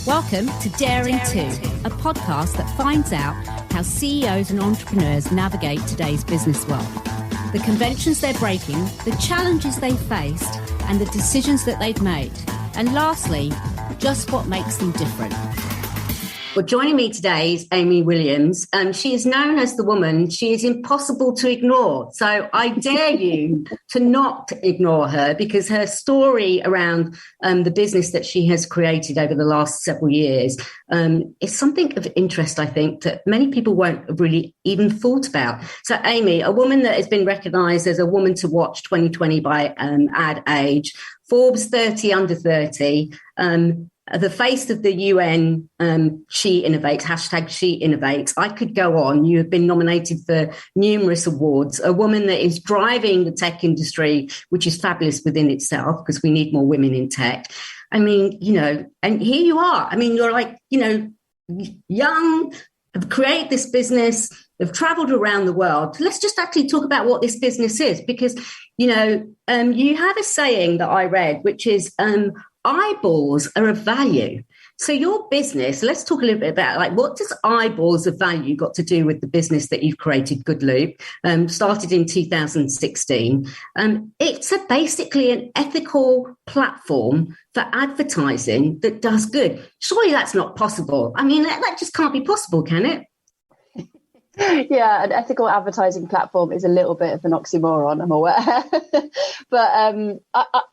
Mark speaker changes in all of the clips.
Speaker 1: Welcome to Daring To, a podcast that finds out how CEOs and entrepreneurs navigate today's business world. The conventions they're breaking, the challenges they've faced, and the decisions that they've made. And lastly, just what makes them different.
Speaker 2: Well, joining me today is Amy Williams. She is known as the woman she is impossible to ignore. So I dare you to not ignore her, because her story around the business that she has created over the last several years is something of interest, I think, that many people won't have really even thought about. So Amy, a woman that has been recognised as a woman to watch 2020 by Ad Age, Forbes 30 under 30, the face of the UN, She Innovates, hashtag She Innovates. I could go on. You have been nominated for numerous awards. A woman that is driving the tech industry, which is fabulous within itself, because we need more women in tech. I mean, you know, and here you are. I mean, you're like, you know, young, have created this business, have traveled around the world. Let's just actually talk about what this business is, because, you know, you have a saying that I read, which is, eyeballs are of value. So your business, let's talk a little bit about, like, what does eyeballs of value got to do with the business that you've created, Good Loop, started in 2016. It's basically an ethical platform for advertising that does good. Surely that's not possible. I mean, that just can't be possible, can it?
Speaker 3: Yeah, an ethical advertising platform is a little bit of an oxymoron, I'm aware. But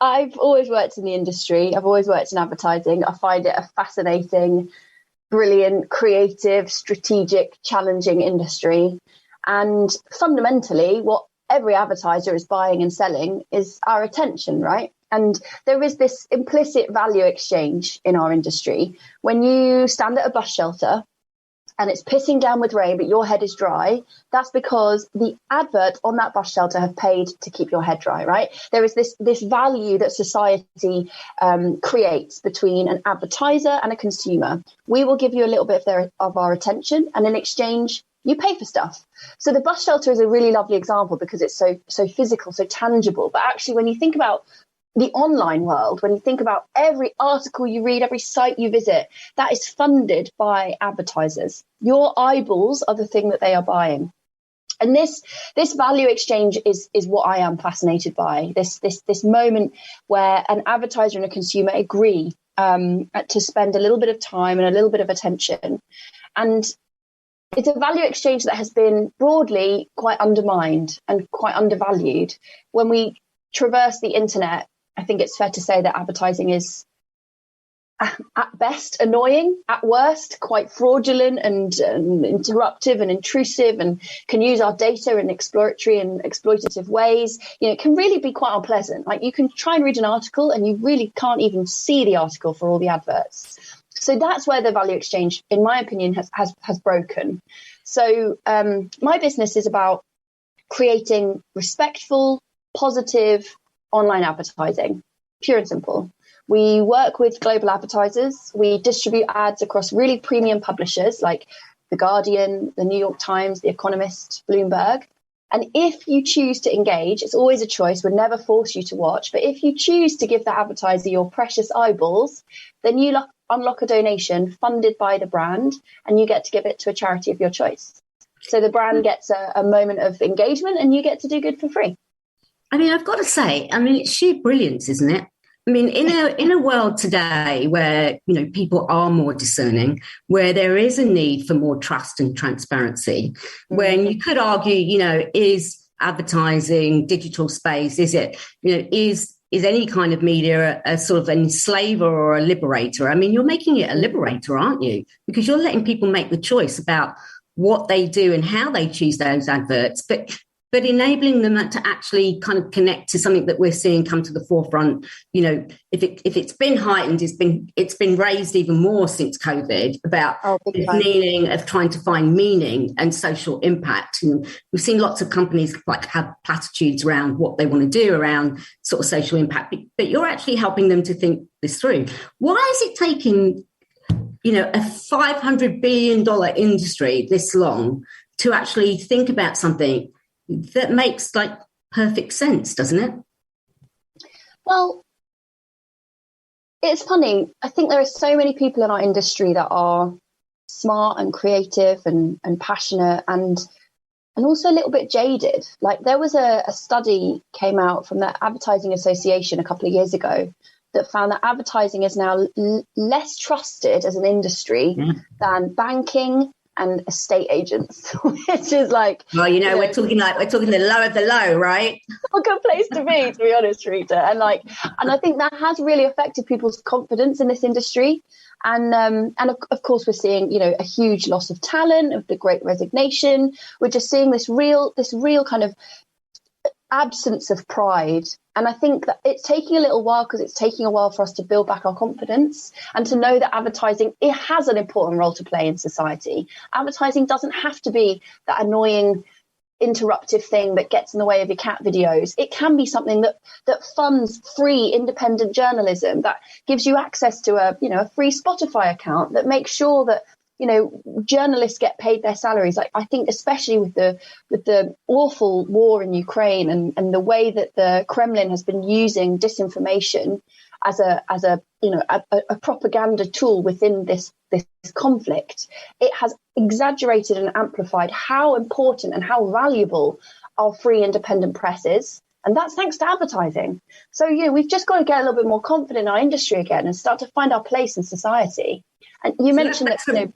Speaker 3: I've always worked in the industry. I've always worked in advertising. I find it a fascinating, brilliant, creative, strategic, challenging industry. And fundamentally, what every advertiser is buying and selling is our attention, right? And there is this implicit value exchange in our industry. When you stand at a bus shelter and it's pissing down with rain, but your head is dry, that's because the advert on that bus shelter have paid to keep your head dry, right? There is this value that society creates between an advertiser and a consumer. We will give you a little bit of our attention, and in exchange, you pay for stuff. So the bus shelter is a really lovely example because it's so physical, so tangible. But actually, when you think about the online world, when you think about every article you read, every site you visit, that is funded by advertisers. Your eyeballs are the thing that they are buying. And this value exchange is what I am fascinated by. This moment where an advertiser and a consumer agree to spend a little bit of time and a little bit of attention. And it's a value exchange that has been broadly quite undermined and quite undervalued. When we traverse the internet, I think it's fair to say that advertising is at best annoying, at worst quite fraudulent and interruptive and intrusive, and can use our data in exploratory and exploitative ways. You know, it can really be quite unpleasant. Like, you can try and read an article and you really can't even see the article for all the adverts. So that's where the value exchange, in my opinion, has broken. So my business is about creating respectful, positive online advertising, pure and simple. We work with global advertisers. We distribute ads across really premium publishers like The Guardian, The New York Times, The Economist, Bloomberg. And if you choose to engage, it's always a choice. We'd never force you to watch. But if you choose to give the advertiser your precious eyeballs, then you unlock a donation funded by the brand, and you get to give it to a charity of your choice. So the brand gets a moment of engagement, and you get to do good for free.
Speaker 2: I mean, I've got to say, I mean, it's sheer brilliance, isn't it? I mean, in a world today where, you know, people are more discerning, where there is a need for more trust and transparency, when you could argue, you know, is advertising, digital space, is it, you know, is any kind of media a sort of an enslaver or a liberator? I mean, you're making it a liberator, aren't you? Because you're letting people make the choice about what they do and how they choose those adverts, but enabling them to actually kind of connect to something that we're seeing come to the forefront. You know, if it's been heightened, it's been raised even more since COVID about the meaning of trying to find meaning and social impact. And we've seen lots of companies like have platitudes around what they want to do around sort of social impact, but you're actually helping them to think this through. Why is it taking, you know, a $500 billion industry this long to actually think about something that makes like perfect sense, doesn't it?
Speaker 3: Well, it's funny. I think there are so many people in our industry that are smart and creative and passionate and also a little bit jaded. Like there was a study came out from the Advertising Association a couple of years ago that found that advertising is now less trusted as an industry than banking and estate agents, which is like,
Speaker 2: well, we're talking the low of the low, right?
Speaker 3: A good place to be honest, Rita. And I think that has really affected people's confidence in this industry. And of course, we're seeing, a huge loss of talent, of the Great Resignation. We're just seeing this real kind of absence of pride. And I think that it's taking a little while because it's taking a while for us to build back our confidence and to know that advertising, it has an important role to play in society. Advertising doesn't have to be that annoying interruptive thing that gets in the way of your cat videos. It can be something that funds free independent journalism, that gives you access to a free Spotify account, that makes sure that journalists get paid their salaries. Like I think especially with the awful war in Ukraine and the way that the Kremlin has been using disinformation as a propaganda tool within this conflict, it has exaggerated and amplified how important and how valuable our free independent press is. And that's thanks to advertising. So, we've just got to get a little bit more confident in our industry again and start to find our place in society. And you mentioned that,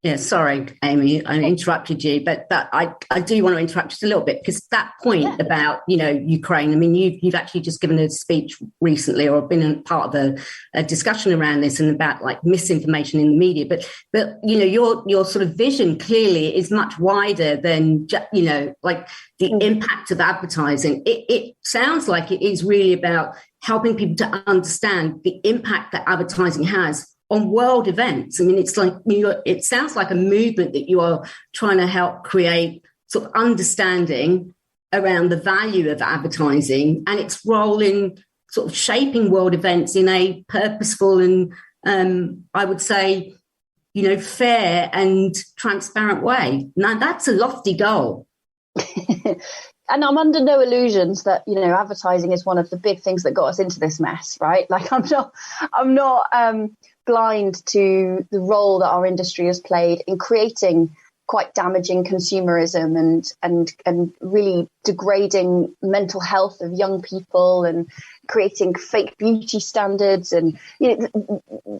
Speaker 2: Yeah, sorry, Amy, I interrupted you, but I do want to interrupt just a little bit because that point about, Ukraine, I mean, you've actually just given a speech recently or been a part of a discussion around this and about like misinformation in the media. But your sort of vision clearly is much wider than, like the impact of advertising. It sounds like it is really about helping people to understand the impact that advertising has on world events. I mean, it's like it sounds like a movement that you are trying to help create sort of understanding around the value of advertising and its role in sort of shaping world events in a purposeful and I would say, fair and transparent way. Now, that's a lofty goal.
Speaker 3: And I'm under no illusions that, advertising is one of the big things that got us into this mess, right? Like I'm not blind to the role that our industry has played in creating quite damaging consumerism and really degrading mental health of young people and creating fake beauty standards and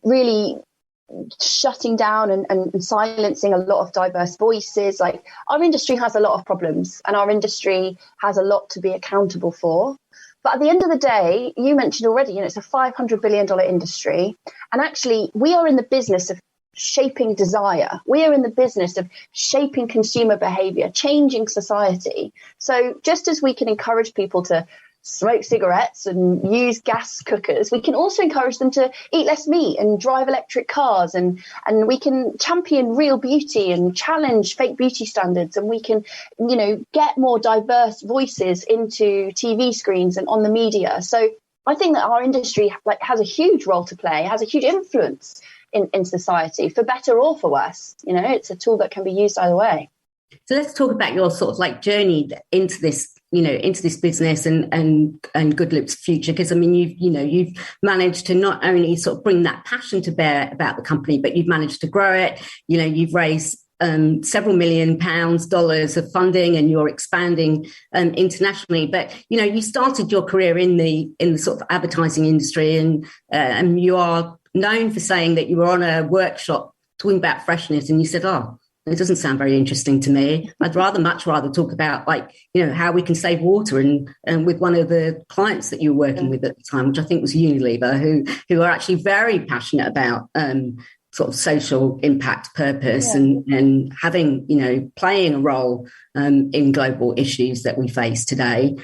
Speaker 3: really shutting down and silencing a lot of diverse voices. Like our industry has a lot of problems and our industry has a lot to be accountable for. But at the end of the day, you mentioned already, it's a $500 billion industry. And actually, we are in the business of shaping desire. We are in the business of shaping consumer behavior, changing society. So just as we can encourage people to smoke cigarettes and use gas cookers, we can also encourage them to eat less meat and drive electric cars, and we can champion real beauty and challenge fake beauty standards, and we can get more diverse voices into TV screens and on the media. So I think that our industry has a huge role to play, has a huge influence in society, for better or for worse. It's a tool that can be used either way.
Speaker 2: So let's talk about your sort of journey into this business and Good Loop's future, because I mean you've managed to not only sort of bring that passion to bear about the company, but you've managed to grow it. You've raised several $million dollars of funding, and you're expanding internationally. But you started your career in the sort of advertising industry, and you are known for saying that you were on a workshop talking about freshness, and you said, "Oh, it doesn't sound very interesting to me. I'd much rather talk about how we can save water." And with one of the clients that you were working with at the time, which I think was Unilever, who are actually very passionate about sort of social impact, purpose, and having, playing a role in global issues that we face today.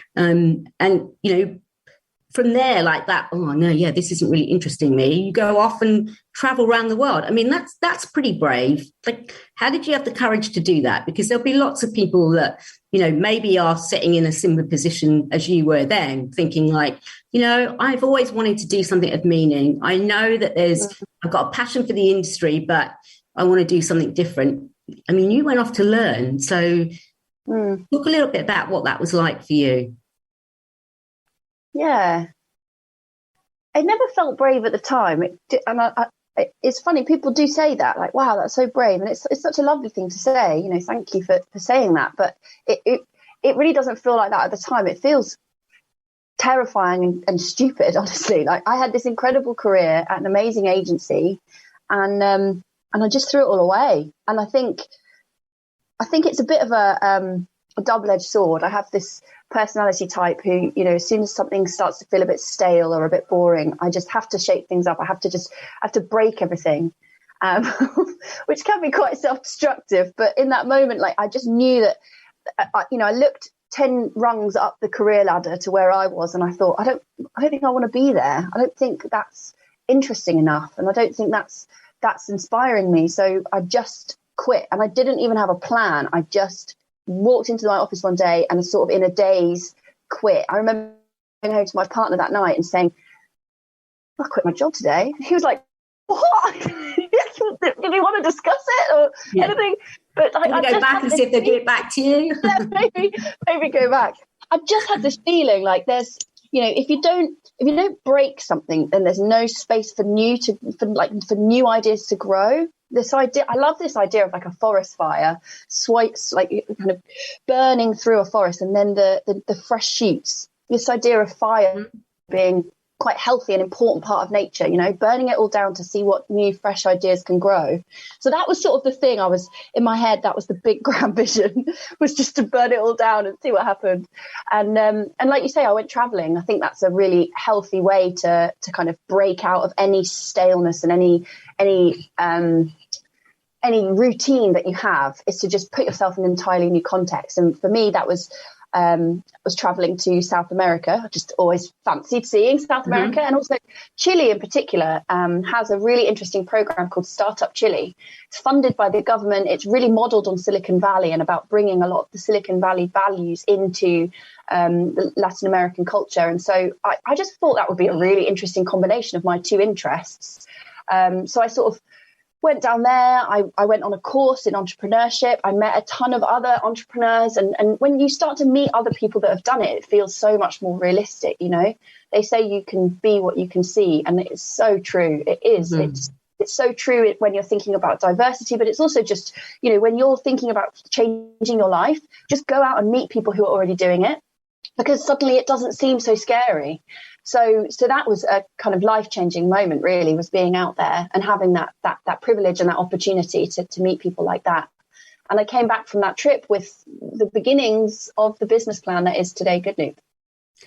Speaker 2: From there, like that, oh no, yeah, this isn't really interesting me. You go off and travel around the world. I mean, that's pretty brave. Like, how did you have the courage to do that? Because there'll be lots of people that, maybe are sitting in a similar position as you were then, thinking I've always wanted to do something of meaning. I know that I've got a passion for the industry, but I want to do something different. I mean, you went off to learn. So talk a little bit about what that was like for you.
Speaker 3: Yeah. never felt brave at the time. It's funny, people do say that, like, wow, that's so brave. And it's such a lovely thing to say, you know, thank you for saying that. But it really doesn't feel like that at the time. It feels terrifying and stupid, honestly. Like, I had this incredible career at an amazing agency, and I just threw it all away. And I think it's a bit of a double-edged sword. I have this personality type who, you know, as soon as something starts to feel a bit stale or a bit boring, I just have to shake things up. I have to break everything, which can be quite self-destructive. But in that moment, like, I just knew that, I looked 10 rungs up the career ladder to where I was, and I thought, I don't think I want to be there. I don't think that's interesting enough, and I don't think that's inspiring me. So I just quit, and I didn't even have a plan. I just walked into my office one day and sort of in a daze quit. I remember going home to my partner that night and saying, I quit my job today. He was like, what? Did you want to discuss it or anything? But I
Speaker 2: go back and see if they give it back to you.
Speaker 3: Yeah, maybe go back. I just had this feeling like there's, you know, if you don't break something, then there's no space for new ideas to grow. This idea, I love this idea of like a forest fire, swipes, like kind of burning through a forest, and then the fresh shoots. This idea of fire being quite healthy and important part of nature, you know, burning it all down to see what new fresh ideas can grow. So that was sort of the thing I was in my head. That was the big grand vision, was just to burn it all down and see what happened. And like you say, I went traveling. I think that's a really healthy way to kind of break out of any staleness and any routine that you have, is to just put yourself in an entirely new context. And for me, that was traveling to South America. I just always fancied seeing South America. And also Chile in particular has a really interesting program called Startup Chile. It's funded by the government. It's really modeled on Silicon Valley and about bringing a lot of the Silicon Valley values into the Latin American culture. And so I just thought that would be a really interesting combination of my two interests. So I sort of went down there. I went on a course in entrepreneurship. I met a ton of other entrepreneurs. And when you start to meet other people that have done it, it feels so much more realistic. You know, they say you can be what you can see. And it's so true. It is. It's so true when you're thinking about diversity, but it's also just, you know, when you're thinking about changing your life, just go out and meet people who are already doing it, because suddenly it doesn't seem so scary. So that was a kind of life-changing moment, really, was being out there and having that privilege and that opportunity to meet people like that. And I came back from that trip with the beginnings of the business plan that is today Good Loop.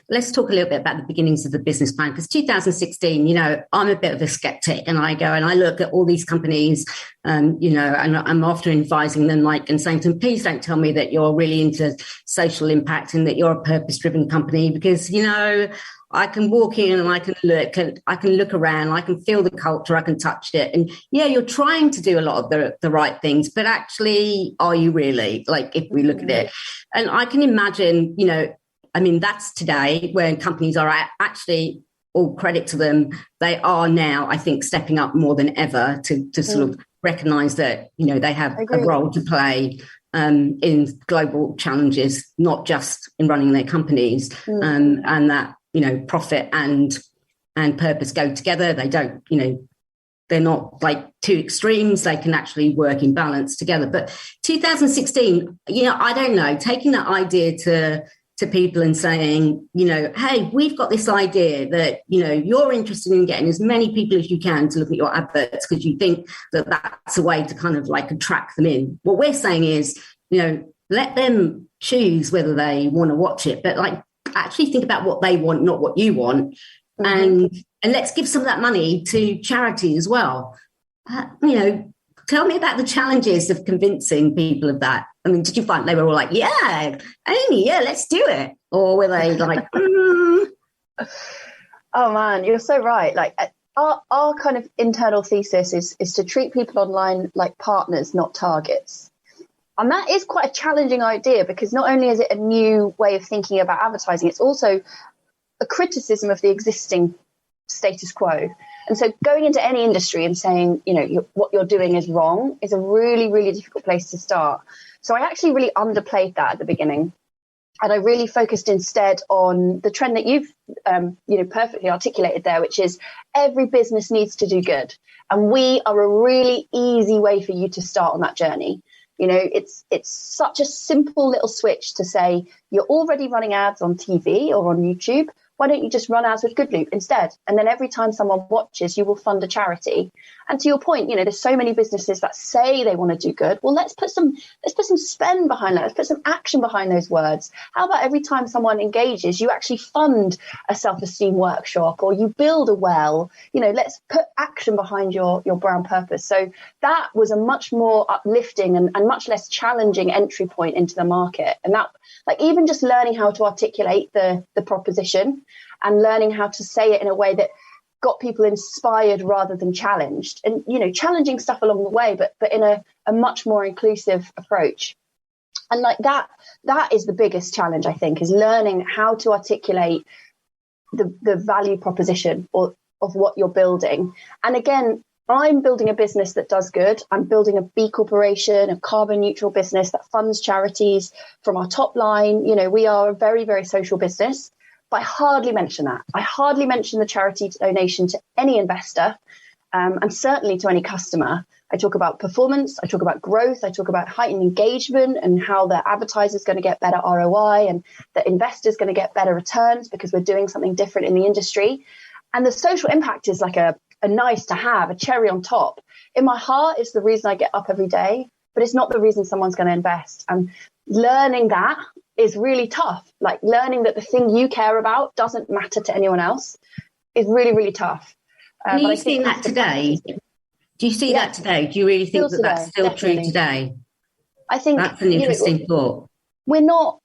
Speaker 2: Let's talk a little bit about the beginnings of the business plan, because 2016, you know, I'm a bit of a skeptic, and I go and I look at all these companies, you know, and I'm often advising them, like, and saying to them, please don't tell me that you're really into social impact and that you're a purpose-driven company, because, you know, I can walk in and I can look around, I can feel the culture, I can touch it. And yeah, you're trying to do a lot of the right things, but actually, are you really? Like, if we look at it, and I can imagine, you know, I mean, that's today when companies are actually, all credit to them, they are now, I think, stepping up more than ever to sort of recognise that, you know, they have a role to play in global challenges, not just in running their companies, and that, you know, profit and purpose go together. They don't, you know, they're not like two extremes. They can actually work in balance together. But 2016, you know, I don't know, taking that idea to people and saying, you know, hey, we've got this idea that, you know, you're interested in getting as many people as you can to look at your adverts because you think that that's a way to kind of like attract them in. What we're saying is, you know, let them choose whether they want to watch it, but like actually think about what they want, not what you want. And let's give some of that money to charity as well. You know, tell me about the challenges of convincing people of that. I mean, did you find they were all like, yeah, Amy, yeah, let's do it? Or were they like, Oh,
Speaker 3: man, you're so right. Like our kind of internal thesis is to treat people online like partners, not targets. And that is quite a challenging idea, because not only is it a new way of thinking about advertising, it's also a criticism of the existing status quo. And so going into any industry and saying, you know, what you're doing is wrong is a really, really difficult place to start. So I actually really underplayed that at the beginning. And I really focused instead on the trend that you've, perfectly articulated there, which is every business needs to do good. And we are a really easy way for you to start on that journey. It's such a simple little switch to say, you're already running ads on TV or on YouTube. Why don't you just run ads with Good Loop instead? And then every time someone watches, you will fund a charity. And to your point, there's so many businesses that say they want to do good. Well, let's put some spend behind that. Let's put some action behind those words. How about every time someone engages, you actually fund a self-esteem workshop or you build a well? Let's put action behind your brand purpose. So that was a much more uplifting and much less challenging entry point into the market. And that, even just learning how to articulate the proposition and learning how to say it in a way that got people inspired rather than challenged, and challenging stuff along the way, but in a much more inclusive approach. And that is the biggest challenge, I think, is learning how to articulate the value proposition of what you're building. And again, I'm building a business that does good. I'm building a B Corporation, a carbon neutral business that funds charities from our top line. We are a very, very social business, but I hardly mention that. I hardly mention the charity donation to any investor, and certainly to any customer. I talk about performance. I talk about growth. I talk about heightened engagement and how the advertiser is going to get better ROI and the investor is going to get better returns because we're doing something different in the industry. And the social impact is like a nice to have, a cherry on top. In my heart, it's the reason I get up every day, but it's not the reason someone's going to invest. And learning that is really tough. Learning that the thing you care about doesn't matter to anyone else is really, really tough.
Speaker 2: Are you seeing that today? Do you see that today? Do you really think that that's still true today?
Speaker 3: I think
Speaker 2: that's an interesting thought.
Speaker 3: We're not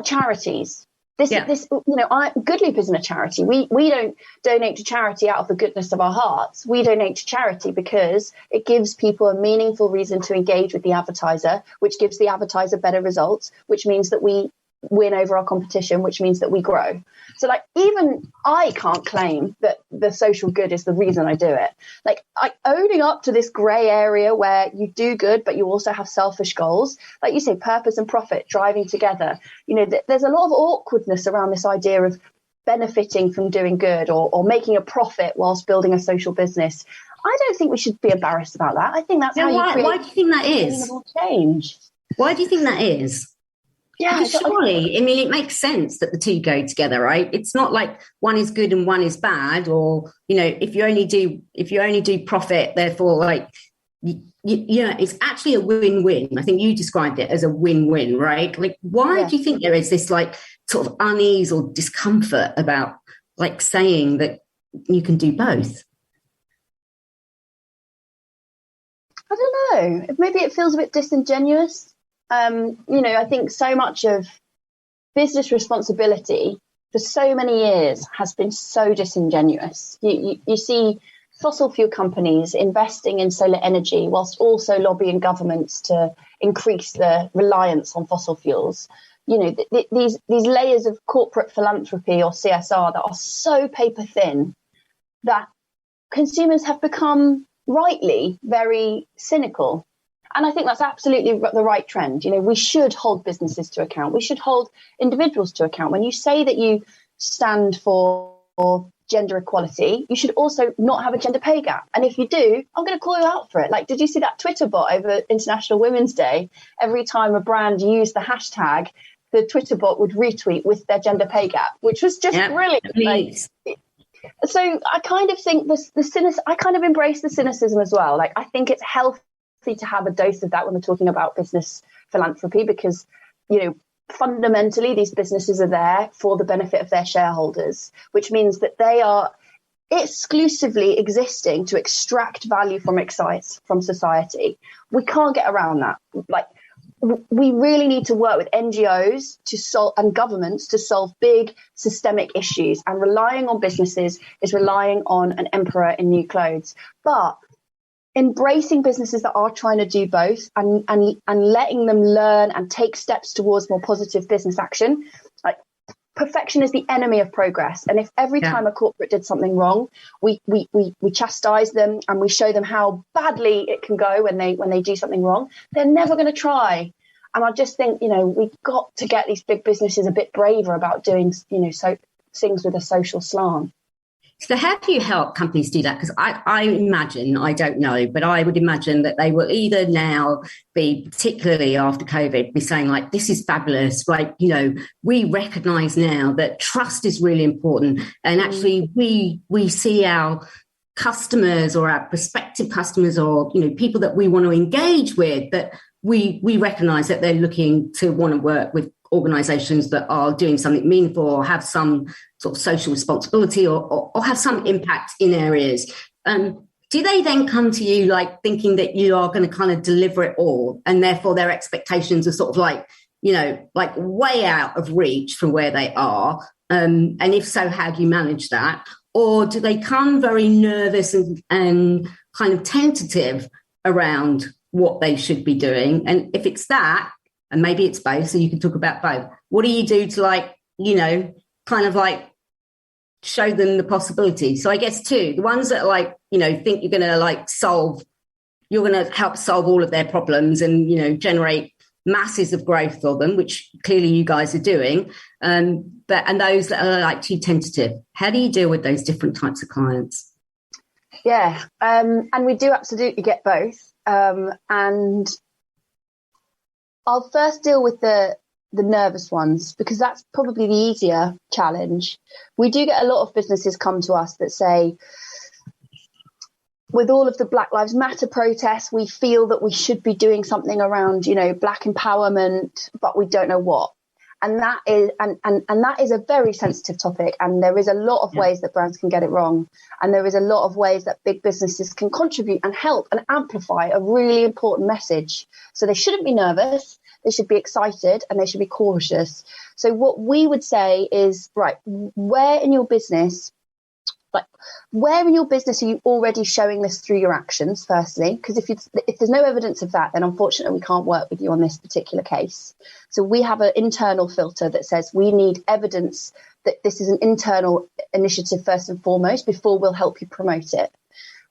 Speaker 3: charities. Good Loop isn't a charity. We don't donate to charity out of the goodness of our hearts. We donate to charity because it gives people a meaningful reason to engage with the advertiser, which gives the advertiser better results, which means that we win over our competition, which means that we grow. So even I can't claim that the social good is the reason I do it. Owning up to this grey area where you do good, but you also have selfish goals, like you say, purpose and profit driving together. There's a lot of awkwardness around this idea of benefiting from doing good or making a profit whilst building a social business. I don't think we should be embarrassed about that. I think that's how you create.
Speaker 2: Why do you think that is?
Speaker 3: Sustainable change.
Speaker 2: Why do you think that is? Yeah, because surely, it makes sense that the two go together, right? It's not like one is good and one is bad, or if you only do profit, therefore, it's actually a win-win. I think you described it as a win-win, right? Why do you think there is this sort of unease or discomfort about saying that you can do both?
Speaker 3: I don't know. Maybe it feels a bit disingenuous. I think so much of business responsibility for so many years has been so disingenuous. You see fossil fuel companies investing in solar energy whilst also lobbying governments to increase the reliance on fossil fuels. These layers of corporate philanthropy or CSR that are so paper thin that consumers have become rightly very cynical. And I think that's absolutely the right trend. We should hold businesses to account. We should hold individuals to account. When you say that you stand for gender equality, you should also not have a gender pay gap. And if you do, I'm going to call you out for it. Did you see that Twitter bot over International Women's Day? Every time a brand used the hashtag, the Twitter bot would retweet with their gender pay gap, which was just brilliant. So I kind of think I kind of embrace the cynicism as well. I think it's healthy to have a dose of that when we're talking about business philanthropy, because fundamentally these businesses are there for the benefit of their shareholders, which means that they are exclusively existing to extract value from society. We can't get around that. We really need to work with NGOs and governments to solve big systemic issues, and relying on businesses is relying on an emperor in new clothes. But embracing businesses that are trying to do both and letting them learn and take steps towards more positive business action. Perfection is the enemy of progress. And if every time a corporate did something wrong, we chastise them and we show them how badly it can go when they do something wrong, they're never going to try. And I just think, we've got to get these big businesses a bit braver about doing, so things with a social slant.
Speaker 2: So how do you help companies do that? Because I imagine, I don't know, but I would imagine that they will either now be, particularly after COVID, be saying like, this is fabulous. Like, we recognise now that trust is really important. And actually we see our customers or our prospective customers or, people that we want to engage with, that we recognise that they're looking to want to work with organisations that are doing something meaningful or have some sort of social responsibility or have some impact in areas. Do they then come to you like thinking that you are going to kind of deliver it all, and therefore their expectations are sort of like, like way out of reach from where they are? And if so, how do you manage that? Or do they come very nervous and kind of tentative around what they should be doing? And if it's that, and maybe it's both, so you can talk about both, what do you do to like, kind of like show them the possibility? So I guess the ones that are like, think you're going to like you're going to help solve all of their problems and, generate masses of growth for them, which clearly you guys are doing. And those that are like too tentative, how do you deal with those different types of clients?
Speaker 3: Yeah. And we do absolutely get both. And I'll first deal with the nervous ones, because that's probably the easier challenge. We do get a lot of businesses come to us that say, with all of the Black Lives Matter protests, we feel that we should be doing something around, Black empowerment, but we don't know what. And that is and that is a very sensitive topic. And there is a lot of ways that brands can get it wrong. And there is a lot of ways that big businesses can contribute and help and amplify a really important message. So they shouldn't be nervous. They should be excited and they should be cautious. So what we would say is, right, where in your business are you already showing this through your actions, firstly? Because if there's no evidence of that, then unfortunately we can't work with you on this particular case. So we have an internal filter that says we need evidence that this is an internal initiative first and foremost before we'll help you promote it.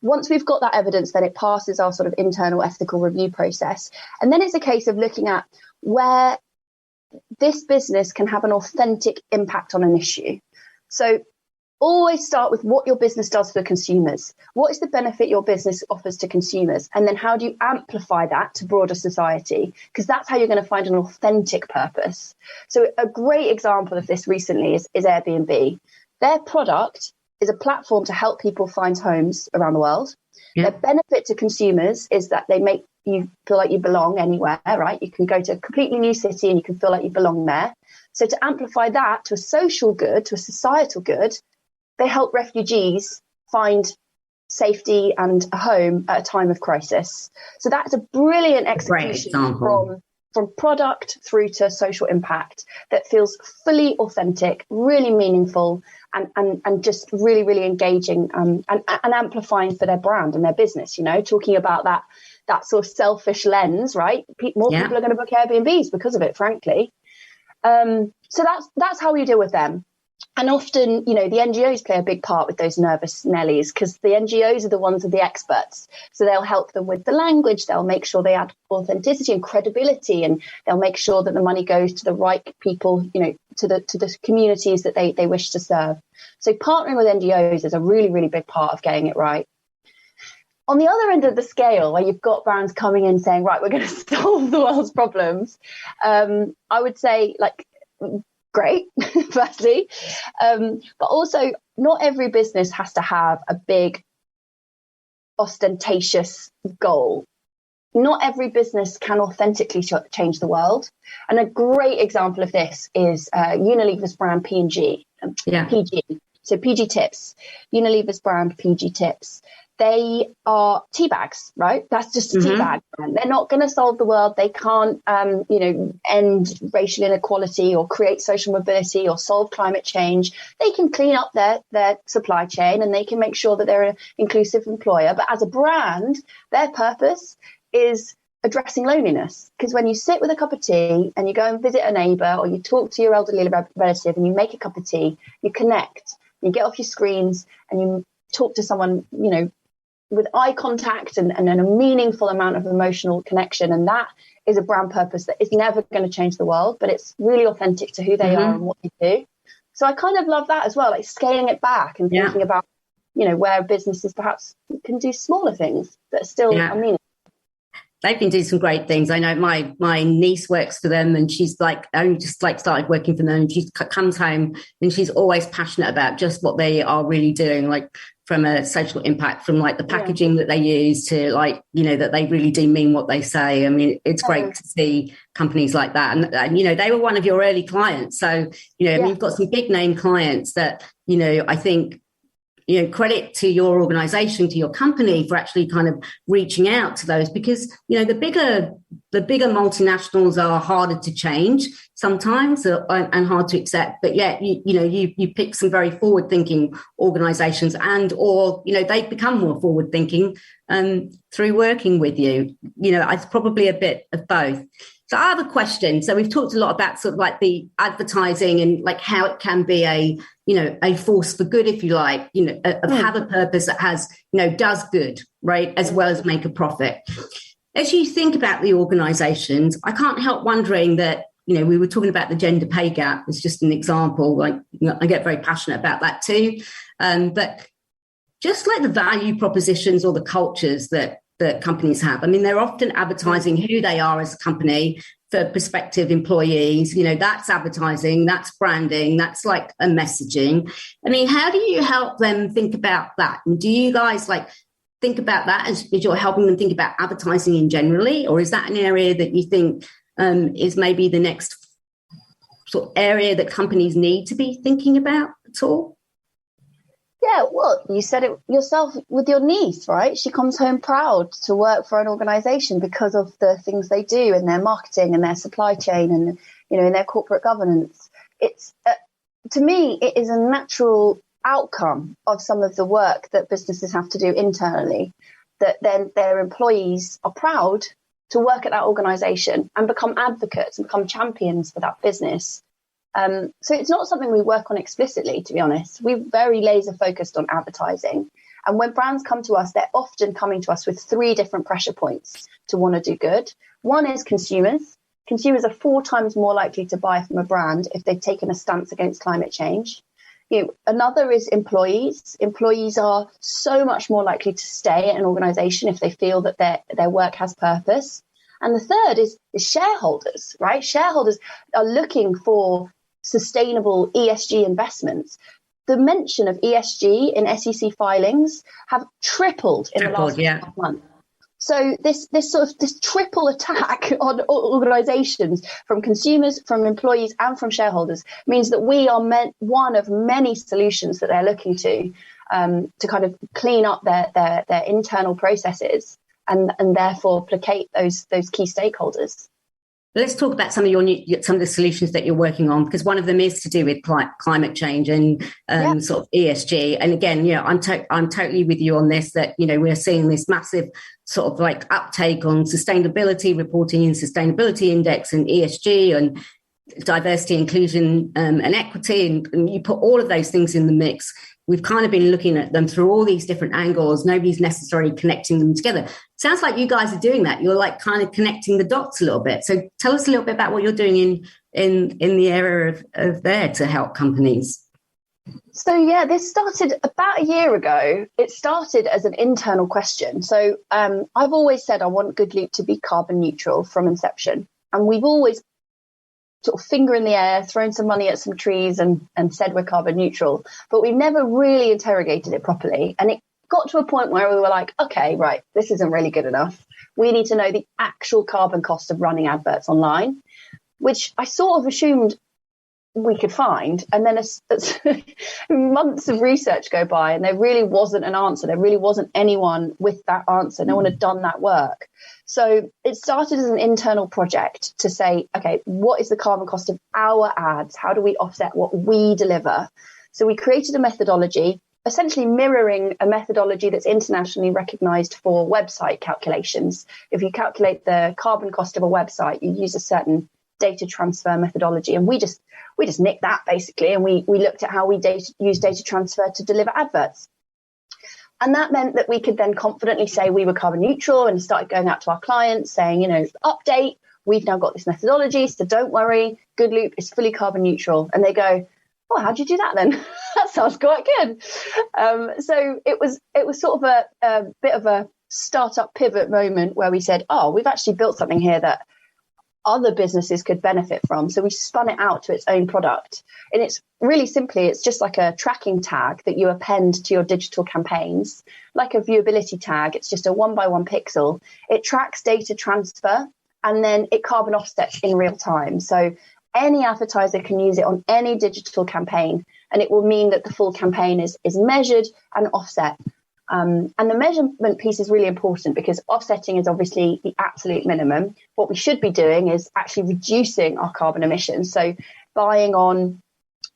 Speaker 3: Once we've got that evidence, then it passes our sort of internal ethical review process. And then it's a case of looking at where this business can have an authentic impact on an issue. So always start with what your business does for consumers. What is the benefit your business offers to consumers? And then how do you amplify that to broader society? Because that's how you're going to find an authentic purpose. So a great example of this recently is Airbnb. Their product is a platform to help people find homes around the world. Yeah. Their benefit to consumers is that they make you feel like you belong anywhere, right? You can go to a completely new city and you can feel like you belong there. So to amplify that to a social good, to a societal good, they help refugees find safety and a home at a time of crisis. So that's a brilliant execution from product through to social impact that feels fully authentic, really meaningful, and just really, really engaging and amplifying for their brand and their business, talking about that sort of selfish lens, right? More people are going to book Airbnbs because of it, frankly. So that's how we deal with them. And often, the NGOs play a big part with those nervous Nellies, because the NGOs are the ones with the experts. So they'll help them with the language. They'll make sure they add authenticity and credibility, and they'll make sure that the money goes to the right people, to the communities that they wish to serve. So partnering with NGOs is a really, really big part of getting it right. On the other end of the scale, where you've got brands coming in saying, right, we're going to solve the world's problems, I would say, great, firstly. But also, not every business has to have a big, ostentatious goal. Not every business can authentically change the world. And a great example of this is Unilever's brand P&G. PG. So PG Tips. Unilever's brand PG Tips. They are tea bags, right? That's just a tea bag brand. They're not going to solve the world. They can't, end racial inequality or create social mobility or solve climate change. They can clean up their supply chain and they can make sure that they're an inclusive employer. But as a brand, their purpose is addressing loneliness. Because when you sit with a cup of tea and you go and visit a neighbour, or you talk to your elderly relative and you make a cup of tea, you connect, you get off your screens and you talk to someone, with eye contact and a meaningful amount of emotional connection. And that is a brand purpose that is never going to change the world, but it's really authentic to who they are and what they do. So I kind of love that as well, like scaling it back and thinking about, where businesses perhaps can do smaller things that are still meaningful.
Speaker 2: They've been doing some great things. I know my niece works for them, and she's only just started working for them. And she comes home and she's always passionate about just what they are really doing, like from a social impact, from like the packaging that they use to that they really do mean what they say. I mean, it's great to see companies like that. And they were one of your early clients. So, you've got some big name clients that, I think, credit to your organization, to your company for actually kind of reaching out to those, because, the bigger multinationals are harder to change sometimes and hard to accept. But yet, you pick some very forward thinking organizations or they become more forward thinking through working with you. It's probably a bit of both. So I have a question. So we've talked a lot about sort of like the advertising and like how it can be a force for good, if you like, have a purpose that has, does good, right, as well as make a profit. As you think about the organizations, I can't help wondering that, we were talking about the gender pay gap as just an example. Like, I get very passionate about that too. But just like the value propositions or the cultures that companies have. I mean, they're often advertising who they are as a company for prospective employees. That's advertising, that's branding, that's like a messaging. I mean, how do you help them think about that? And do you guys think about that as you're helping them think about advertising in generally? Or is that an area that you think is maybe the next sort of area that companies need to be thinking about at all?
Speaker 3: Yeah, well, you said it yourself with your niece, right? She comes home proud to work for an organization because of the things they do in their marketing and their supply chain and, in their corporate governance. It's, to me, it is a natural outcome of some of the work that businesses have to do internally, that then their employees are proud to work at that organization and become advocates and become champions for that business. So it's not something we work on explicitly, to be honest. We're very laser focused on advertising. And when brands come to us, they're often coming to us with 3 different pressure points to want to do good. One is consumers. Consumers are 4 times more likely to buy from a brand if they've taken a stance against climate change. Another is employees. Employees are so much more likely to stay at an organization if they feel that their work has purpose. And the third is shareholders, right? Shareholders are looking for sustainable ESG investments. The mention of ESG in SEC filings have tripled in the last 12 months. So this triple attack on organizations from consumers, from employees and from shareholders means that we are one of many solutions that they're looking to kind of clean up their internal processes and therefore placate those key stakeholders.
Speaker 2: Let's talk about some of the solutions that you're working on, because one of them is to do with climate change and sort of ESG. And again, I'm totally with you on this, that, we're seeing this massive sort of like uptake on sustainability reporting and sustainability index and ESG and diversity, inclusion and equity. And you put all of those things in the mix. We've kind of been looking at them through all these different angles. Nobody's necessarily connecting them together. Sounds like you guys are doing that. You're like kind of connecting the dots a little bit. So tell us a little bit about what you're doing in the area of there to help companies.
Speaker 3: So, this started about a year ago. It started as an internal question. So I've always said I want Goodloop to be carbon neutral from inception. And we've always sort of finger in the air, thrown some money at some trees and said we're carbon neutral. But we've never really interrogated it properly. And it got to a point where we were like, okay, right, this isn't really good enough. We need to know the actual carbon cost of running adverts online, which I sort of assumed we could find. And then as months of research go by and there really wasn't an answer. There really wasn't anyone with that answer. No one had done that work. So it started as an internal project to say, okay, what is the carbon cost of our ads? How do we offset what we deliver? So we created a methodology, essentially mirroring a methodology that's internationally recognized for website calculations. If you calculate the carbon cost of a website, you use a certain data transfer methodology. And we just nicked that basically. And we looked at how we use data transfer to deliver adverts. And that meant that we could then confidently say we were carbon neutral and started going out to our clients saying, update, we've now got this methodology, so don't worry, Good Loop is fully carbon neutral. And they go, oh, how'd you do that then? That sounds quite good. So it was sort of a bit of a startup pivot moment where we said, oh, we've actually built something here that other businesses could benefit from. So we spun it out to its own product. And it's really simply, it's just like a tracking tag that you append to your digital campaigns, like a viewability tag. It's just a 1x1 pixel. It tracks data transfer and then it carbon offsets in real time. So any advertiser can use it on any digital campaign, and it will mean that the full campaign is measured and offset. And the measurement piece is really important because offsetting is obviously the absolute minimum. What we should be doing is actually reducing our carbon emissions. So buying on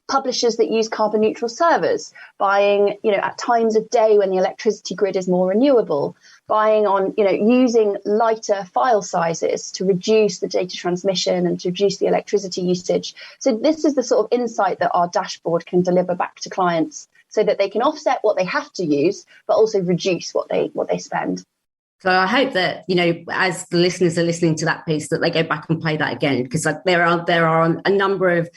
Speaker 3: publishers that use carbon neutral servers, buying, at times of day when the electricity grid is more renewable, buying on, using lighter file sizes to reduce the data transmission and to reduce the electricity usage. So this is the sort of insight that our dashboard can deliver back to clients so that they can offset what they have to use, but also reduce what they spend.
Speaker 2: So I hope that, as the listeners are listening to that piece, that they go back and play that again, because there are a number of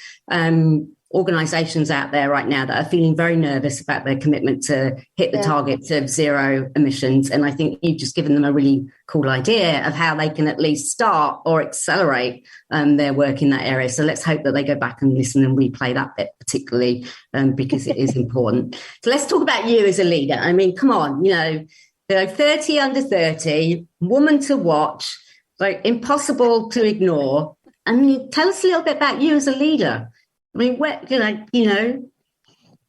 Speaker 2: organisations out there right now that are feeling very nervous about their commitment to hit the targets of zero emissions. And I think you've just given them a really cool idea of how they can at least start or accelerate their work in that area. So let's hope that they go back and listen and replay that bit particularly because it is important. So let's talk about you as a leader. I mean, come on, 30 under 30, woman to watch, like impossible to ignore. I mean, tell us a little bit about you as a leader. I mean,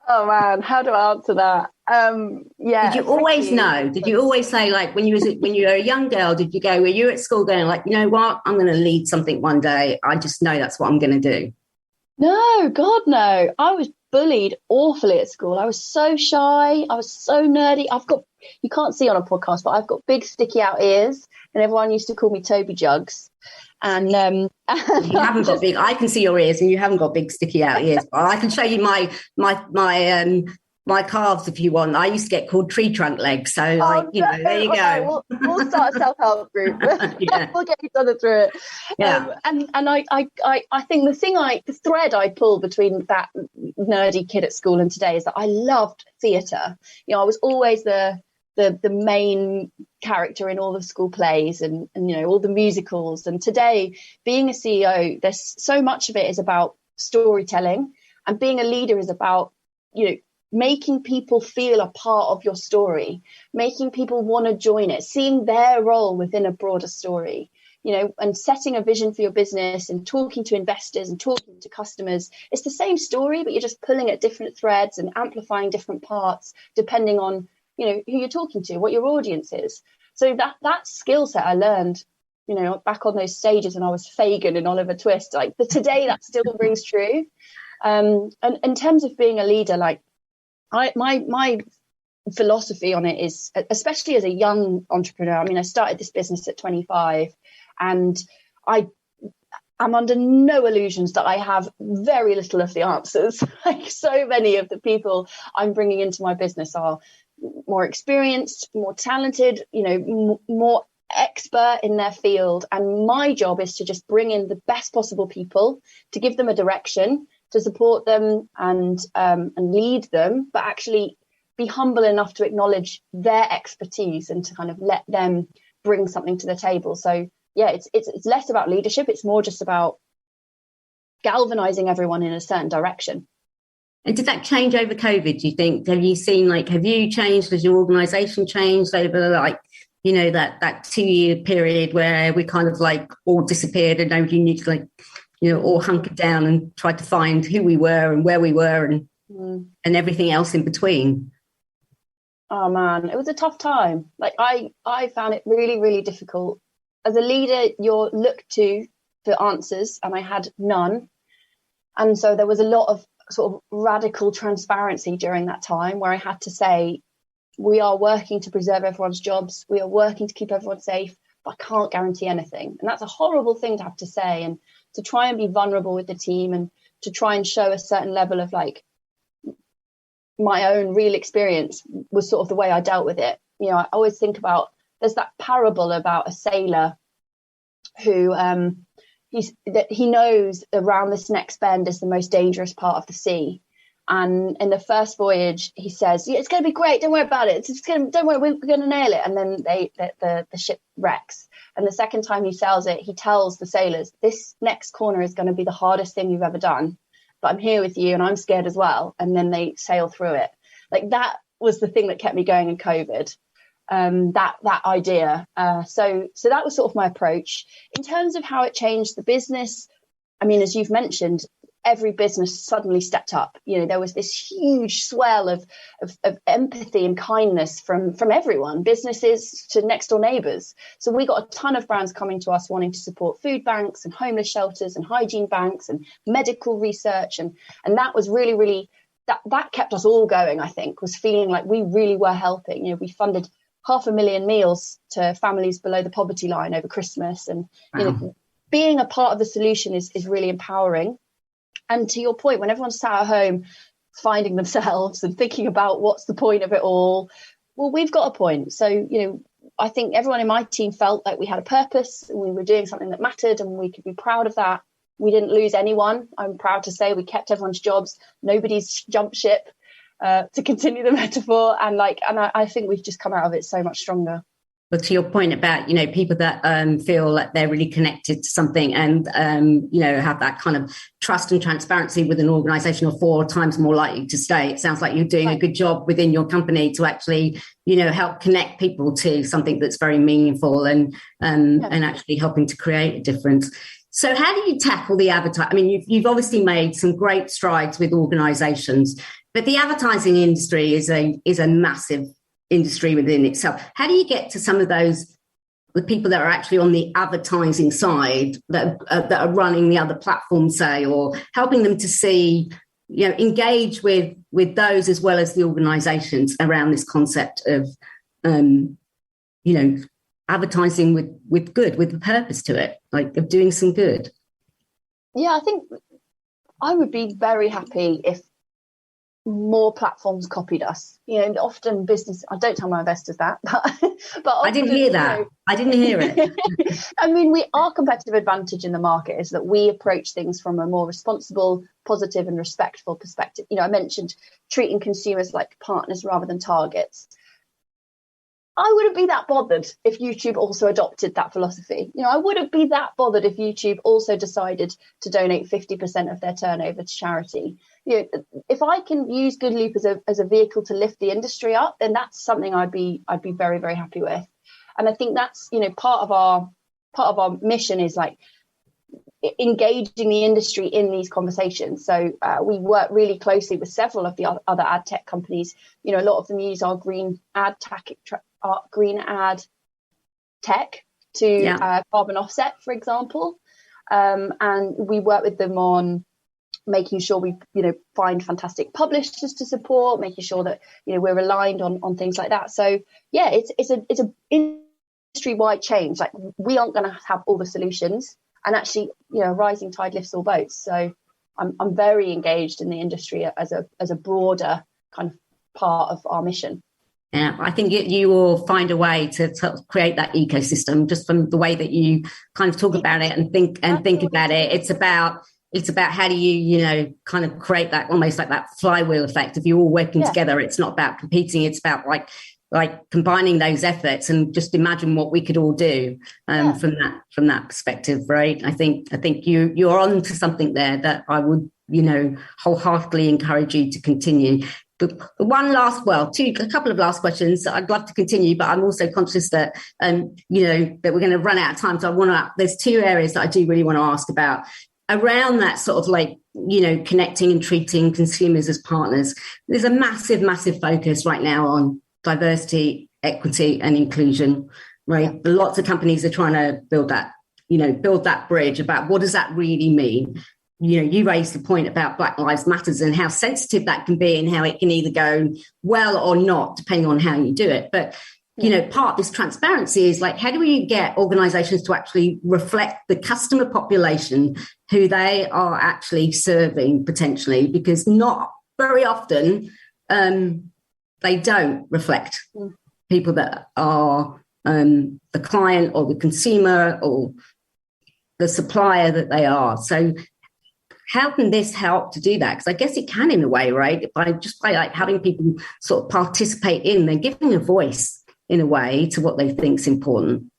Speaker 3: Oh man, how do I answer that?
Speaker 2: Did you always know? Did you always say, like, when you were a young girl, did you go, were you at school going like, you know what, I'm going to lead something one day. I just know that's what I'm going to do.
Speaker 3: No, God, no. I was bullied awfully at school. I was so shy. I was so nerdy. You can't see on a podcast, but I've got big sticky out ears, and everyone used to call me Toby Jugs. And you
Speaker 2: haven't got big. I can see your ears, and you haven't got big sticky out ears. But I can show you my calves if you want. I used to get called tree trunk legs. So there you go.
Speaker 3: We'll start a self-help group. We'll get each other through it.
Speaker 2: Yeah.
Speaker 3: And I think the thread I pull between that nerdy kid at school and today is that I loved theatre. I was always the main character in all the school plays and all the musicals. And today, being a CEO, there's so much of it is about storytelling, and being a leader is about, making people feel a part of your story, making people want to join it, seeing their role within a broader story, and setting a vision for your business and talking to investors and talking to customers. It's the same story, but you're just pulling at different threads and amplifying different parts depending on who you're talking to, what your audience is. So that skill set I learned, back on those stages when I was Fagin and Oliver Twist, like today that still rings true. And in terms of being a leader, like my philosophy on it is, especially as a young entrepreneur, I mean, I started this business at 25, and I'm under no illusions that I have very little of the answers. Like so many of the people I'm bringing into my business are more experienced, more talented, more expert in their field. And my job is to just bring in the best possible people, to give them a direction, to support them and lead them, but actually be humble enough to acknowledge their expertise and to kind of let them bring something to the table. So yeah, it's less about leadership. It's more just about galvanizing everyone in a certain direction.
Speaker 2: And did that change over COVID, do you think? Have you seen, have you changed? Has your organisation changed over, that 2-year period where we kind of all disappeared and nobody knew to all hunkered down and tried to find who we were and where we were and everything else in between?
Speaker 3: Oh man, it was a tough time. I found it really, really difficult. As a leader, you're looked to for answers, and I had none. And so there was a lot of sort of radical transparency during that time where I had to say, we are working to preserve everyone's jobs. We are working to keep everyone safe, but I can't guarantee anything. And that's a horrible thing to have to say, and to try and be vulnerable with the team and to try and show a certain level of my own real experience was sort of the way I dealt with it. You know, I always think about, there's that parable about a sailor who he knows around this next bend is the most dangerous part of the sea. And in the first voyage, he says, yeah, it's going to be great. Don't worry about it. Don't worry, we're going to nail it. And then the ship wrecks. And the second time he sails it, he tells the sailors, this next corner is going to be the hardest thing you've ever done. But I'm here with you and I'm scared as well. And then they sail through it. Like, that was the thing that kept me going in COVID. That idea. So that was sort of my approach. In terms of how it changed the business, I mean, as you've mentioned, every business suddenly stepped up. You know, there was this huge swell of empathy and kindness from everyone, businesses to next door neighbours. So we got a ton of brands coming to us wanting to support food banks and homeless shelters and hygiene banks and medical research. And that was really, really, that kept us all going, I think, was feeling like we really were helping. You know, we funded 500,000 meals to families below the poverty line over Christmas. And, you know, being a part of the solution is really empowering. And to your point, when everyone's sat at home finding themselves and thinking about what's the point of it all, well, we've got a point. So, you know, I think everyone in my team felt like we had a purpose and we were doing something that mattered and we could be proud of that. We didn't lose anyone. I'm proud to say we kept everyone's jobs. Nobody's jumped ship, to continue the metaphor. And I think we've just come out of it so much stronger.
Speaker 2: But to your point about, you know, people that feel that they're really connected to something and, you know, have that kind of trust and transparency with an organisation are 4 times more likely to stay. It sounds like you're doing a good job within your company to actually, you know, help connect people to something that's very meaningful and actually helping to create a difference. So how do you tackle the advertising? I mean, you've obviously made some great strides with organisations, but the advertising industry is a massive industry within itself. How do you get to some of the people that are actually on the advertising side that are running the other platforms, say, or helping them to see, you know, engage with those as well as the organisations around this concept of, you know, advertising with good, with a purpose to it, like of doing some good?
Speaker 3: Yeah, I think I would be very happy if more platforms copied us. You know, often business, I don't tell my investors that, but often,
Speaker 2: I didn't hear that. You know, I didn't hear it.
Speaker 3: I mean, our competitive advantage in the market is that we approach things from a more responsible, positive and respectful perspective. You know, I mentioned treating consumers like partners rather than targets. I wouldn't be that bothered if YouTube also adopted that philosophy. You know, I wouldn't be that bothered if YouTube also decided to donate 50% of their turnover to charity. You know, if I can use Good Loop as a vehicle to lift the industry up, then that's something I'd be very, very happy with. And I think that's, you know, part of our mission is like engaging the industry in these conversations. So we work really closely with several of the other ad tech companies. You know, a lot of them use our green ad tech to carbon offset, for example. And we work with them on making sure we, you know, find fantastic publishers to support, making sure that, you know, we're aligned on things like that. So yeah, it's a industry-wide change. Like, we aren't going to have all the solutions, and actually, you know, rising tide lifts all boats. So I'm very engaged in the industry as a broader kind of part of our mission.
Speaker 2: Yeah, I think you will find a way to create that ecosystem just from the way that you kind of talk about it and think about it. It's about how do you know, kind of create that almost like that flywheel effect. If you're all working together, it's not about competing. It's about like combining those efforts, and just imagine what we could all do from that perspective, right? I think you're on to something there that I would, you know, wholeheartedly encourage you to continue. A couple of last questions. I'd love to continue, but I'm also conscious that, you know, that we're going to run out of time. So there's 2 areas that I do really want to ask about around that sort of like, you know, connecting and treating consumers as partners. There's a massive, massive focus right now on diversity, equity and inclusion, right? Yeah. Lots of companies are trying to build that bridge about what does that really mean? You know, you raised the point about Black Lives Matters and how sensitive that can be and how it can either go well or not, depending on how you do it. But, you know, part of this transparency is like, how do we get organisations to actually reflect the customer population who they are actually serving potentially? Because not very often they don't reflect people that are the client or the consumer or the supplier that they are. So how can this help to do that? Because I guess it can in a way, right? By like having people sort of participate in, they're giving a voice in a way to what they think is important.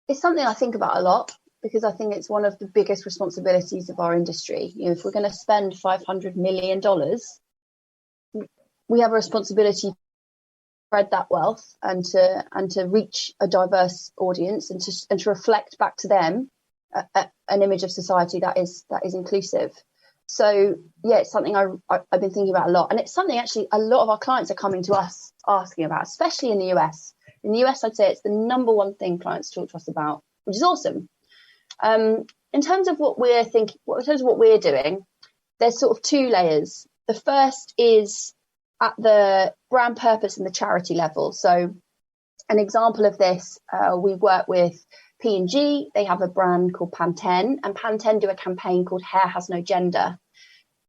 Speaker 3: It's something I think about a lot, because I think it's one of the biggest responsibilities of our industry. You know, if we're going to spend $500 million, we have a responsibility to spread that wealth and to reach a diverse audience and to reflect back to them an image of society that is inclusive. So yeah, it's something I've been thinking about a lot, and it's something actually a lot of our clients are coming to us asking about, especially in the US. In the US, I'd say it's the number one thing clients talk to us about, which is awesome. In terms of what we're thinking, in terms of what we're doing, there's sort of two layers. The first is at the brand purpose and the charity level. So an example of this, we work with P&G. They have a brand called Pantene, and Pantene do a campaign called Hair Has No Gender.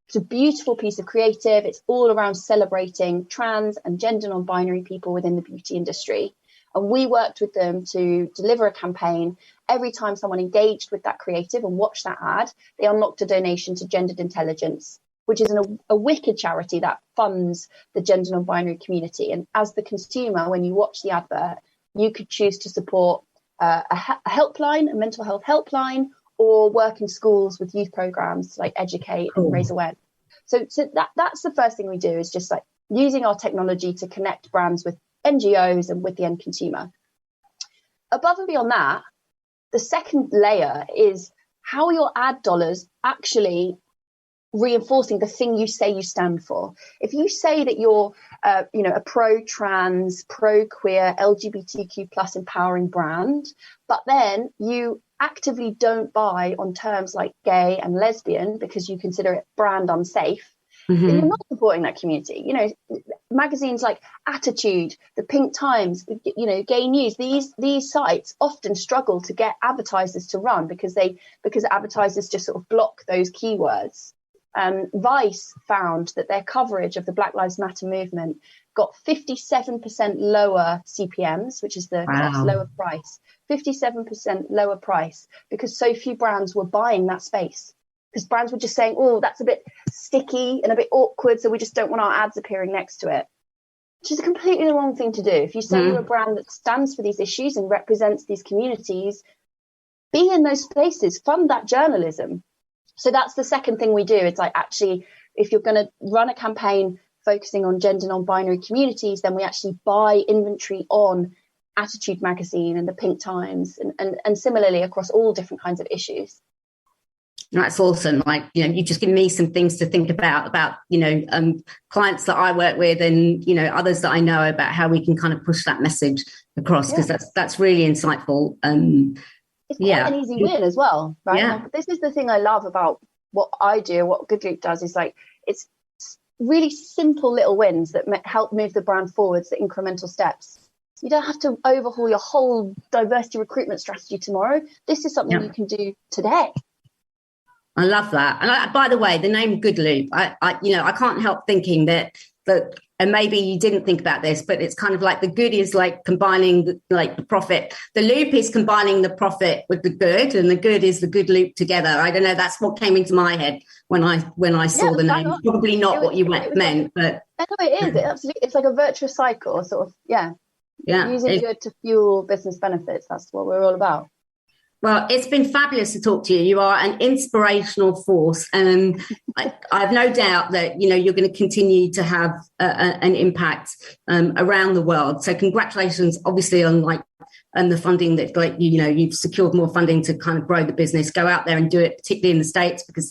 Speaker 3: It's a beautiful piece of creative. It's all around celebrating trans and gender non-binary people within the beauty industry. And we worked with them to deliver a campaign. Every time someone engaged with that creative and watched that ad, they unlocked a donation to Gendered Intelligence, which is a wicked charity that funds the gender non-binary community. And as the consumer, when you watch the advert, you could choose to support a helpline, a mental health helpline, or work in schools with youth programs to like educate and raise awareness. So that's the first thing we do, is just like using our technology to connect brands with NGOs and with the end consumer. Above and beyond that, the second layer is how your ad dollars actually reinforcing the thing you say you stand for. If you say that you're a pro-trans, pro-queer, LGBTQ plus empowering brand, but then you actively don't buy on terms like gay and lesbian because you consider it brand unsafe, then you're not supporting that community. You know, magazines like Attitude, the Pink Times, Gay News, these sites often struggle to get advertisers to run because advertisers just sort of block those keywords. Vice found that their coverage of the Black Lives Matter movement got 57% lower CPMs, which is the cost, lower price, 57% lower price, because so few brands were buying that space. Because brands were just saying, oh, that's a bit sticky and a bit awkward, so we just don't want our ads appearing next to it. Which is completely the wrong thing to do. If you say you're a brand that stands for these issues and represents these communities, be in those spaces, fund that journalism. So that's the second thing we do. It's like, actually, if you're going to run a campaign focusing on gender non-binary communities, then we actually buy inventory on Attitude magazine and the Pink Times and similarly across all different kinds of issues.
Speaker 2: That's awesome. Like, you've just given me some things to think about, clients that I work with and, others that I know, about how we can kind of push that message across, because that's really insightful.
Speaker 3: It's quite an easy win as well, right?
Speaker 2: Yeah.
Speaker 3: Like, this is the thing I love about what I do, what Good Loop does, is like, it's really simple little wins that help move the brand forwards, the incremental steps. You don't have to overhaul your whole diversity recruitment strategy tomorrow. This is something you can do today.
Speaker 2: I love that. And by the way, the name Good Loop, I can't help thinking that, and maybe you didn't think about this, but it's kind of like the good is like combining the profit. The loop is combining the profit with the good, and the good is the good loop together. I don't know. That's what came into my head when I saw the name. Probably not what you meant, but
Speaker 3: no, it is. Absolutely, it's like a virtuous cycle, sort of. Yeah. Using good to fuel business benefits. That's what we're all about.
Speaker 2: Well, it's been fabulous to talk to you. You are an inspirational force, and I have no doubt that you're going to continue to have an impact around the world. So, congratulations, obviously, on the funding that you've secured more funding to kind of grow the business. Go out there and do it, particularly in the States, because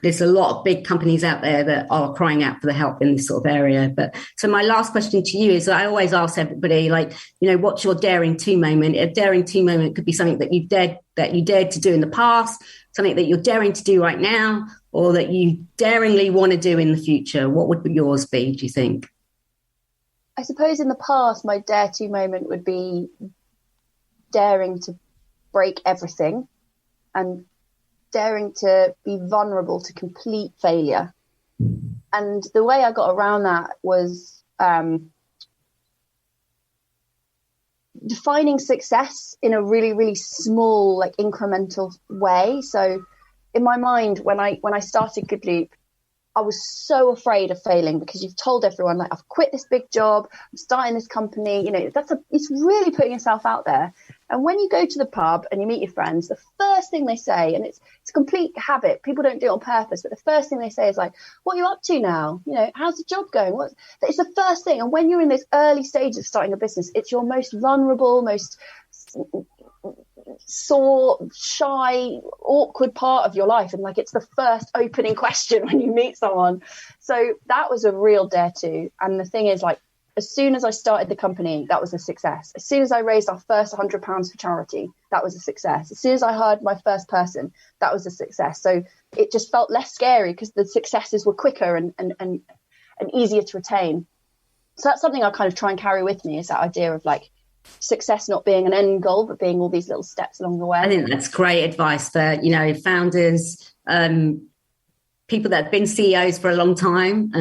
Speaker 2: there's a lot of big companies out there that are crying out for the help in this sort of area. But so my last question to you is, I always ask everybody, what's your daring to moment? A daring to moment could be something that you dared to do in the past, something that you're daring to do right now, or that you daringly want to do in the future. What would yours be, do you think?
Speaker 3: I suppose in the past, my dare to moment would be daring to break everything and daring to be vulnerable to complete failure. And the way I got around that was defining success in a really, really small, like incremental way. So in my mind, when I started Good Loop, I was so afraid of failing, because you've told everyone, like, I've quit this big job, I'm starting this company. You know, it's really putting yourself out there. And when you go to the pub and you meet your friends, the first thing they say, and it's a complete habit, people don't do it on purpose, but the first thing they say is like, what are you up to now? You know, how's the job going? It's the first thing. And when you're in this early stage of starting a business, it's your most vulnerable, most sore, shy, awkward part of your life, and like it's the first opening question when you meet someone. So that was a real dare to. And the thing is, like, as soon as I started the company, that was a success. As soon as I raised our first £100 for charity, that was a success. As soon as I hired my first person, that was a success. So it just felt less scary because the successes were quicker and easier to retain. So that's something I kind of try and carry with me, is that idea of like success not being an end goal, but being all these little steps along the way.
Speaker 2: I think that's great advice for, you know, founders, people that have been CEOs for a long time,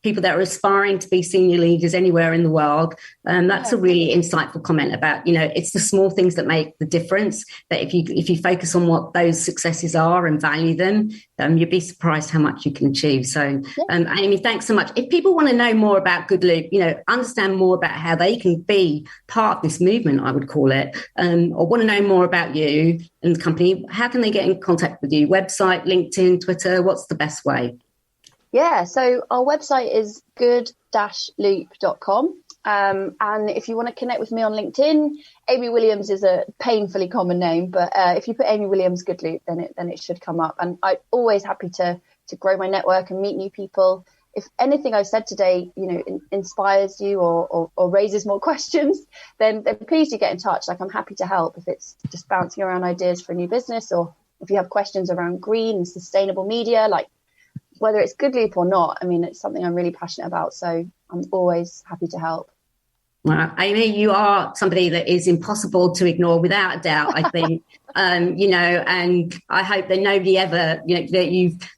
Speaker 2: people that are aspiring to be senior leaders anywhere in the world. That's a really insightful comment about, you know, it's the small things that make the difference, that if you focus on what those successes are and value them, you'd be surprised how much you can achieve. So, Amy, thanks so much. If people want to know more about Good Loop, you know, understand more about how they can be part of this movement, I would call it, or want to know more about you and the company, how can they get in contact with you? Website, LinkedIn, Twitter, what's the best way?
Speaker 3: Yeah, so our website is good-loop.com. And if you want to connect with me on LinkedIn, Amy Williams is a painfully common name, but if you put Amy Williams Good Loop, then it should come up. And I'm always happy to grow my network and meet new people. If anything I've said today, you know, inspires you or raises more questions, then please do get in touch. Like, I'm happy to help if it's just bouncing around ideas for a new business, or if you have questions around green and sustainable media, like whether it's Good Loop or not. I mean, it's something I'm really passionate about, so I'm always happy to help.
Speaker 2: Well, Amy, you are somebody that is impossible to ignore, without a doubt, I think. You know, and I hope that nobody ever, you know,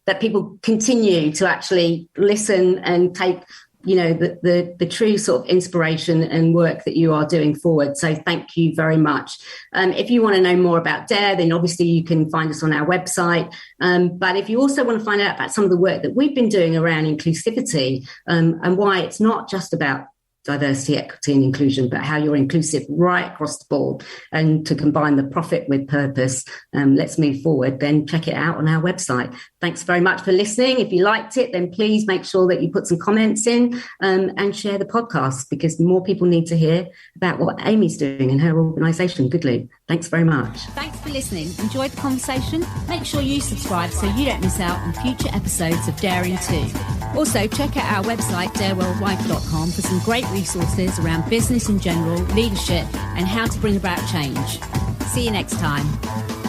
Speaker 2: that people continue to actually listen and take, you know, the true sort of inspiration and work that you are doing forward. So thank you very much. If you want to know more about Dare, then obviously you can find us on our website. But if you also want to find out about some of the work that we've been doing around inclusivity, and why it's not just about diversity, equity and inclusion, but how you're inclusive right across the board, and to combine the profit with purpose, let's move forward, then check it out on our website. Thanks very much for listening. If you liked it, then please make sure that you put some comments in, and share the podcast, because more people need to hear about what Amy's doing in her organisation, Good Loop. Thanks very much.
Speaker 1: Thanks for listening. Enjoyed the conversation? Make sure you subscribe so you don't miss out on future episodes of Daring 2. Also, check out our website, dareworldwide.com, for some great resources around business in general, leadership, and how to bring about change. See you next time.